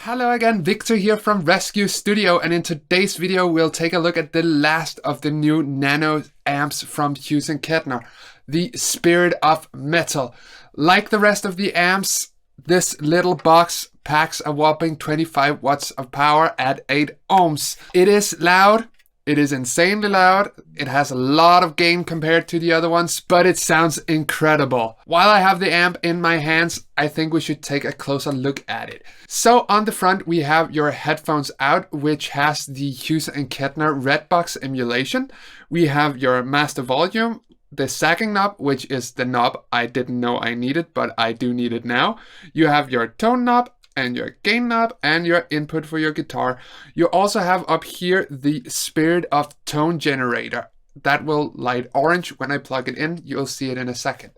Hello again, Victor here from ResQ Studio, and in today's video we'll take a look at the last of the new nano amps from Hughes Kettner, the Spirit of Metal. Like the rest of the amps, this little box packs a whopping 25 watts of power at 8 ohms. It is loud. It is insanely loud. It has a lot of gain compared to the other ones, but it sounds incredible. While I have the amp in my hands, I think we should take a closer look at it. So on the front, we have your headphones out, which has the Hughes Kettner Redbox emulation. We have your master volume, the sagging knob, which is the knob I didn't know I needed, but I do need it now. You have your tone knob, and your gain knob, and your input for your guitar. You also have up here the Spirit of Tone generator. That will light orange when I plug it in. You'll see it in a second.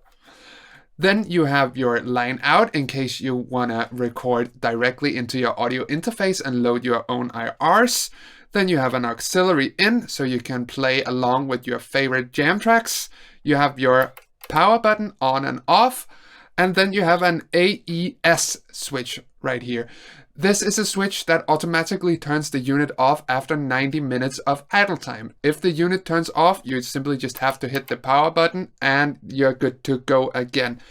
Then you have your line out in case you want to record directly into your audio interface and load your own IRs. Then you have an auxiliary in so you can play along with your favorite jam tracks. You have your power button on and off. And then you have an AES switch right here. This is a switch that automatically turns the unit off after 90 minutes of idle time. If the unit turns off, you simply just have to hit the power button and you're good to go again.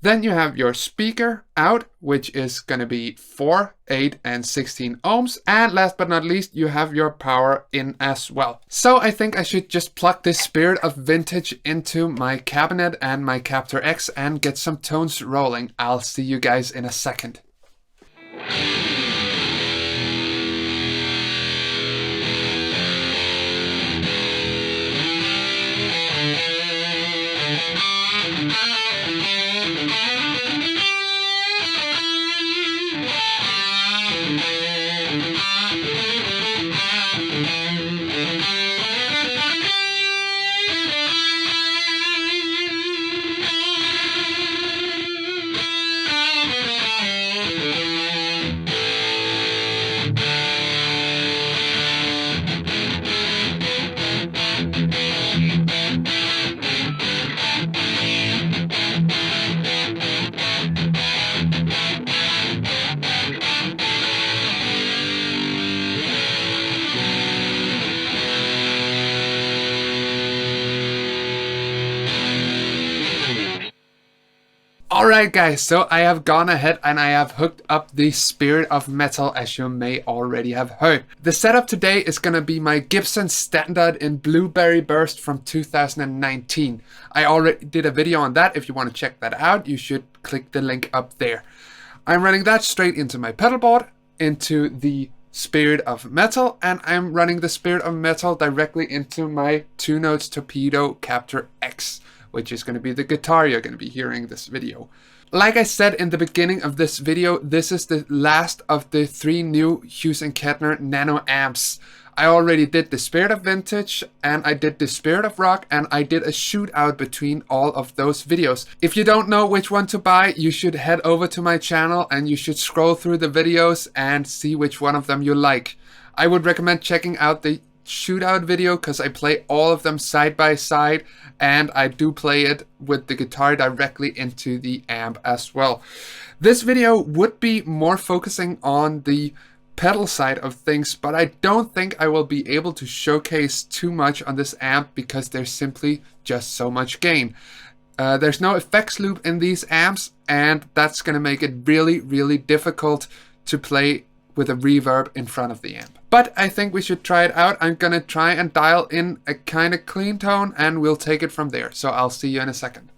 Then you have your speaker out, which is going to be 4, 8, and 16 ohms. And last but not least, you have your power in as well. So I think I should just plug this Spirit of Vintage into my cabinet and my Captor X and get some tones rolling. I'll see you guys in a second. Alright guys, so I have gone ahead and I have hooked up the Spirit of Metal, as you may already have heard. The setup today is going to be my Gibson Standard in Blueberry Burst from 2019. I already did a video on that. If you want to check that out, you should click the link up there. I'm running that straight into my pedal board, into the Spirit of Metal, and I'm running the Spirit of Metal directly into my 2-notes Torpedo Captor X, which is going to be the guitar you're going to be hearing this video. Like I said in the beginning of this video, this is the last of the 3 new Hughes Kettner Nano Amps. I already did the Spirit of Vintage, and I did the Spirit of Rock, and I did a shootout between all of those videos. If you don't know which one to buy, you should head over to my channel and you should scroll through the videos and see which one of them you like. I would recommend checking out the shootout video because I play all of them side by side, and I do play it with the guitar directly into the amp as well. This video would be more focusing on the pedal side of things, but I don't think I will be able to showcase too much on this amp because there's simply just so much gain. There's no effects loop in these amps, and that's going to make it really difficult to play with a reverb in front of the amp. But I think we should try it out. I'm gonna try and dial in a kind of clean tone and we'll take it from there. So I'll see you in a second.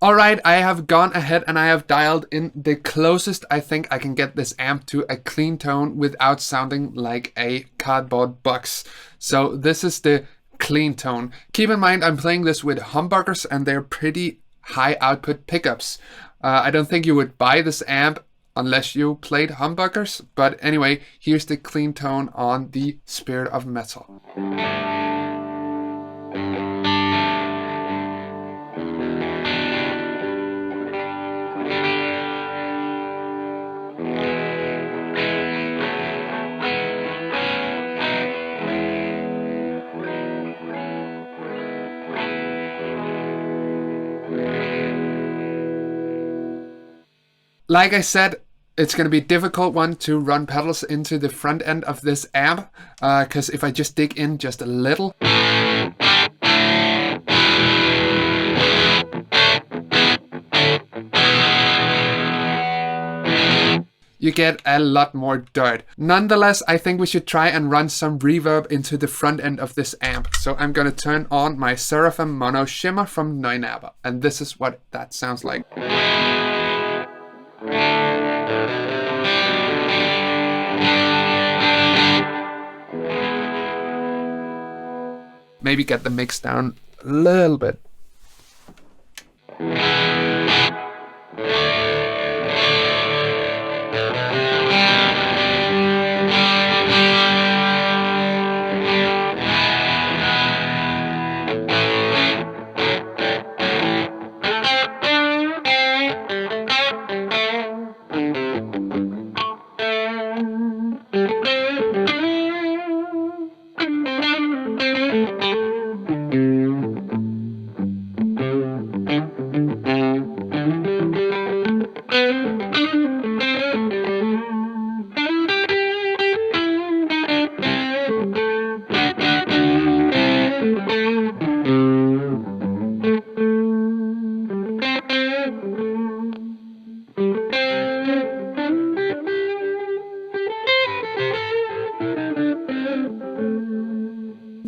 Alright, I have gone ahead and I have dialed in the closest I think I can get this amp to a clean tone without sounding like a cardboard box. So this is the clean tone. Keep in mind I'm playing this with humbuckers and they're pretty high output pickups. I don't think you would buy this amp unless you played humbuckers, but anyway, here's the clean tone on the Spirit of Metal. Like I said, It's going to be a difficult one to run pedals into the front end of this amp, because if I just dig in just a little, you get a lot more dirt. Nonetheless, I think we should try and run some reverb into the front end of this amp. So I'm gonna turn on my Seraphim Mono Shimmer from Neunaba, and this is what that sounds like. Maybe get the mix down a little bit.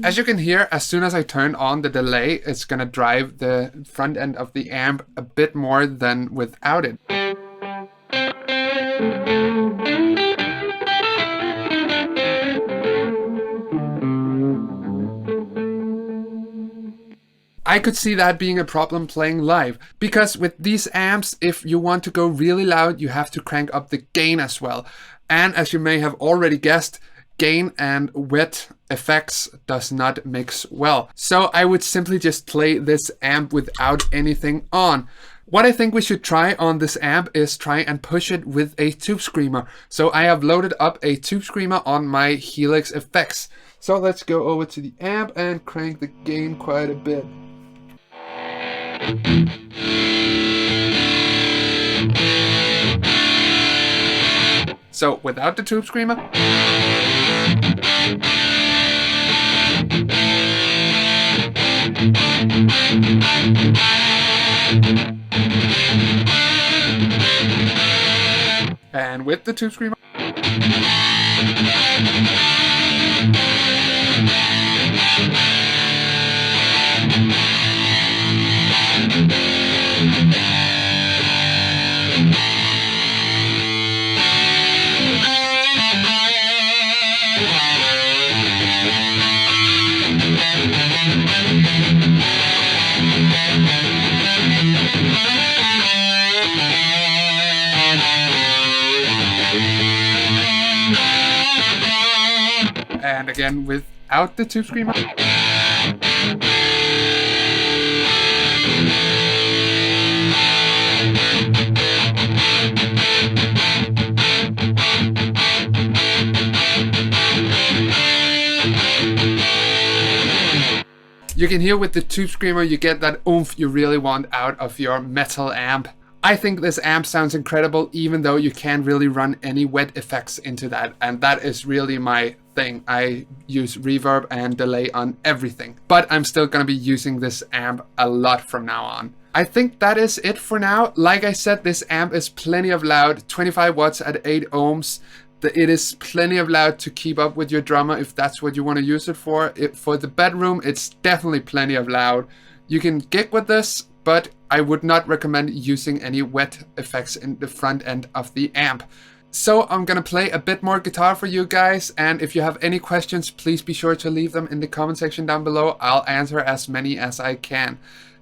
As you can hear, as soon as I turn on the delay, it's gonna drive the front end of the amp a bit more than without it. I could see that being a problem playing live, because with these amps, if you want to go really loud, you have to crank up the gain as well. And as you may have already guessed, gain and wet effects does not mix well. So I would simply just play this amp without anything on. What I think we should try on this amp is try and push it with a tube screamer. So I have loaded up a tube screamer on my Helix effects. So let's go over to the amp and crank the gain quite a bit. So without the tube screamer. And with the tube screamer. And again without the tube screamer. You can hear with the tube screamer you get that oomph you really want out of your metal amp. I think this amp sounds incredible even though you can't really run any wet effects into that, and that is really my thing. I use reverb and delay on everything, but I'm still gonna be using this amp a lot from now on. I think that is it for now. Like I said, this amp is plenty of loud, 25 watts at 8 ohms. It is plenty of loud to keep up with your drummer if that's what you want to use it for. For the bedroom, it's definitely plenty of loud. You can gig with this, but I would not recommend using any wet effects in the front end of the amp. So I'm gonna play a bit more guitar for you guys, and if you have any questions, please be sure to leave them in the comment section down below. I'll answer as many as I can.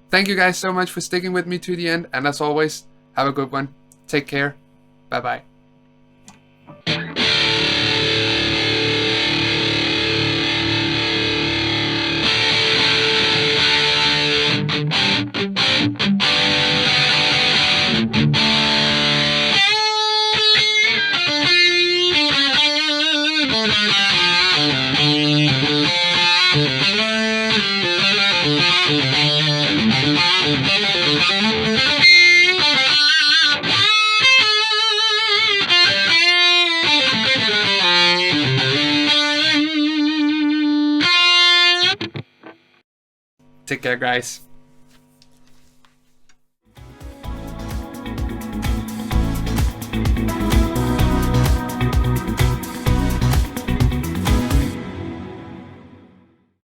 Thank you guys so much for sticking with me to the end, and as always, have a good one. Take care. Bye bye. Take care, guys.